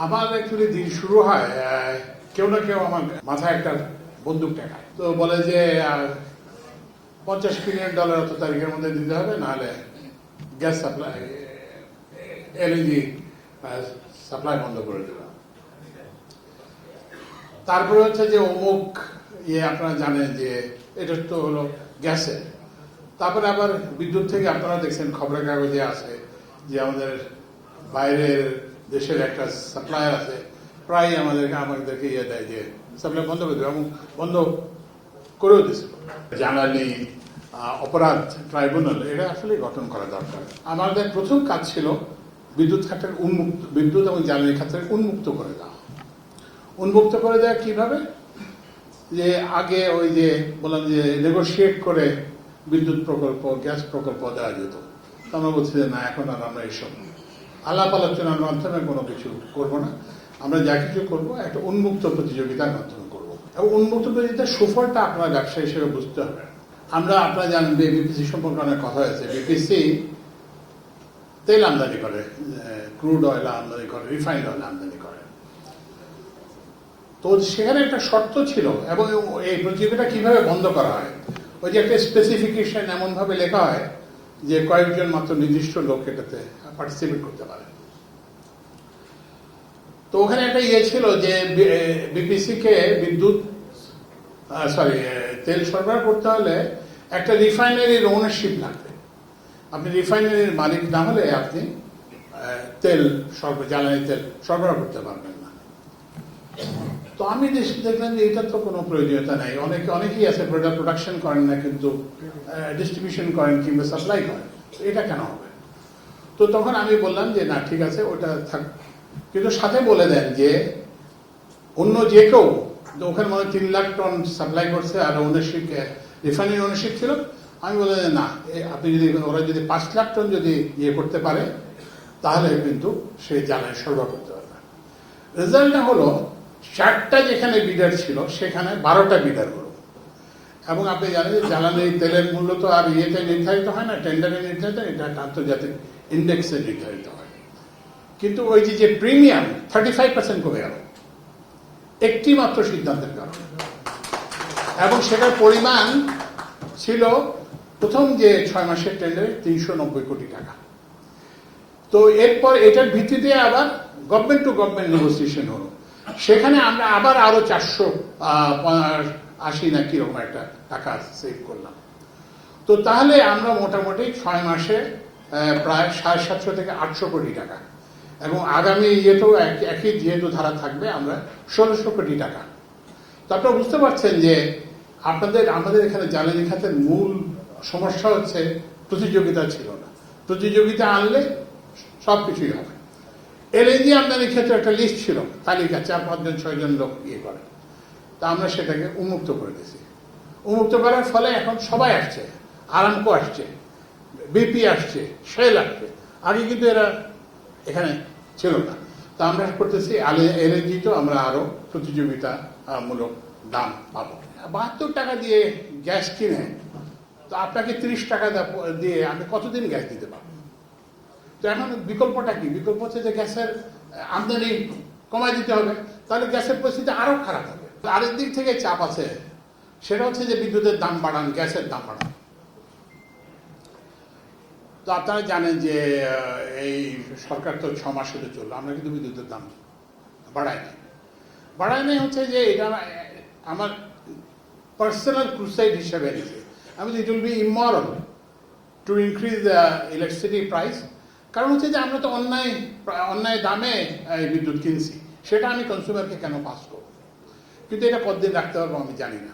আমার অ্যাকচুয়ালি দিন শুরু হয় কেউ না কেউ আমার মাথায় একটা বন্দুক টেকায়, তো বলে যে $50 বিলিয়ন অত তারিখের মধ্যে দিতে হবে, নাহলে গ্যাস সাপ্লাই এলএনজি সাপ্লাই বন্ধ করে দেবে। তারপরে হচ্ছে যে অমুক আপনারা জানেন যে এটা তো হলো গ্যাসের। তারপরে আবার বিদ্যুৎ থেকে আপনারা দেখছেন খবরের কাগজে আছে যে আমাদের বাইরের দেশের একটা সাপ্লায়ার আছে, প্রায় আমাদেরকে দেয় যে সাপ্লাই বন্ধ করে দেবে, এবং বন্ধ করেও দিচ্ছে। জ্বালানি অপরাধ ট্রাইব্যুনাল এটা আসলে গঠন করা দরকার। আমাদের প্রথম কাজ ছিল বিদ্যুৎ এবং জ্বালানি খাতের উন্মুক্ত করে দেওয়া। উন্মুক্ত করে দেওয়া কিভাবে? যে আগে ওই যে বললাম যে নেগোশিয়েট করে বিদ্যুৎ প্রকল্প, গ্যাস প্রকল্প দেওয়া যেত। আমরা বলছি যে না, এখন আর আমরা এইসব আলাপ আলোচনার মাধ্যমে কোনো কিছু করব না, আমরা যা কিছু করব একটা উন্মুক্ত প্রতিযোগিতার মাধ্যমে করব। এবং উন্মুক্ত প্রতিযোগিতার সুফলটা আপনার ব্যবসা হিসেবে বুঝতে হবে। আপনারা জানেন যে বিপিসি সম্পর্কে অনেক কথা হয়েছে। বিপিসি তেল আমদানি করে, ক্রুড অয়েল আমদানি করে, রিফাইন্ড অয়েল আমদানি করে। তো সেখানে একটা শর্ত ছিল, এবং এই প্রতিযোগিতা কিভাবে বন্ধ করা হয়, ওই যে একটা স্পেসিফিকেশন এমন ভাবে লেখা হয় যে কয়েকজন মাত্র নির্দিষ্ট লোক এটাতে পার্টিসিপেট করতে পারে। তো ওখানে একটা ছিল যে বিপিসি কে তেল সরবরাহ করতে হলে একটা রিফাইনারির ওনারশিপ লাগবে। আপনি রিফাইনারির মালিক না হলে আপনি জ্বালানি তেল সরবরাহ করতে পারবেন না। তো আমি দেখলাম যে এটা তো কোনো প্রয়োজনীয়তা নাই। অনেকেই আছে প্রোডাকশন করেন না, কিন্তু ডিস্ট্রিবিউশন করেন কিংবা সাপ্লাই করেন, এটা কেন হবে? তো তখন আমি বললাম যে না, ঠিক আছে, ওটা থাক, কিন্তু সাথে বলে দেন যে অন্য যে কেউ, ওখানে মনে 3 লাখ টন সাপ্লাই করছে আর ওনারশিপ রিফাইনারি ওনারশিপ ছিল। আমি বলে না, আপনি যদি ওরা যদি 5 লাখ টন যদি করতে পারে, তাহলে কিন্তু সে জ্বালানি সরবরাহ করতে পারবে। রেজাল্টটা হলো 4টা যেখানে বিডার ছিল সেখানে 12টা বিডার হলো। এবং আপনি জানেন যে জ্বালানি তেলের মূল্য তো আর নির্ধারিত হয় না, টেন্ডারে নির্ধারিত, এটা আন্তর্জাতিক ইন্ডেক্সে নির্ধারিত হয়। কিন্তু ওই যে প্রিমিয়াম 35% কমে গেল একটি মাত্র সিদ্ধান্তের কারণে। এবং সেটার পরিমাণ ছিল প্রথম যে 6 মাসের টেন্ডারে 390 কোটি টাকা। তো এরপর এটার ভিত্তিতে আবার গভর্নমেন্ট টু গভর্নমেন্ট নেগোসিয়েশন হলো, সেখানে আমরা আবার আরো 480 না কিরকম একটা টাকা সেভ করলাম। তো তাহলে আমরা মোটামুটি 6 মাসে প্রায় 750 থেকে 800 কোটি টাকা, এবং আগামী ইয়েতেও একই যেহেতু ধারা থাকবে, আমরা 1600 কোটি টাকা। তো আপনারা বুঝতে পারছেন যে আমাদের এখানে জ্বালানি খাতের মূল সমস্যা হচ্ছে প্রতিযোগিতা ছিল না। প্রতিযোগিতা আনলে সবকিছুই হবে। এলএনজি আমদানির ক্ষেত্রে একটা লিস্ট ছিল, তালিকা, 4-5 জন 6 জন লোক করে। তা আমরা সেটাকে উন্মুক্ত করে দিয়েছি। উন্মুক্ত করার ফলে এখন সবাই আসছে, আরামকো আসছে, বিপি আসছে, শেল আসছে। আগে কিন্তু এরা এখানে ছিল না। তা আমরা করতেছি এলএনজি তো আমরা আরো প্রতিযোগিতামূলক দাম পাবো। 72 টাকা দিয়ে গ্যাস কিনে তো আপনাকে 30 টাকা দিয়ে আমি কতদিন গ্যাস দিতে পারবো? তো এখন বিকল্পটা কি? বিকল্প হচ্ছে যে গ্যাসের আমদানি কমায় দিতে হবে, তাহলে গ্যাসের পরিস্থিতি আরো খারাপ হবে। আরেক দিক থেকে চাপ আছে, সেটা হচ্ছে যে বিদ্যুতের দাম বাড়ান, গ্যাসের দাম বাড়ান। তো আপনারা জানেন যে এই সরকার তো 6 মাস হতে চললো, আমরা কিন্তু বিদ্যুতের দাম বাড়াই নাই হচ্ছে যে এটা আমার পার্সোনাল ক্রুসাইড হিসেবে নিয়েছে। আমি it will be immoral to increase the electricity price. কারণ হচ্ছে যে আমরা তো অন্যায় দামে বিদ্যুৎ কিনছি, সেটা আমি কনজিউমারকে কেন পাস করবো? কিন্তু এটা কতদিন রাখতে পারবো আমি জানি না।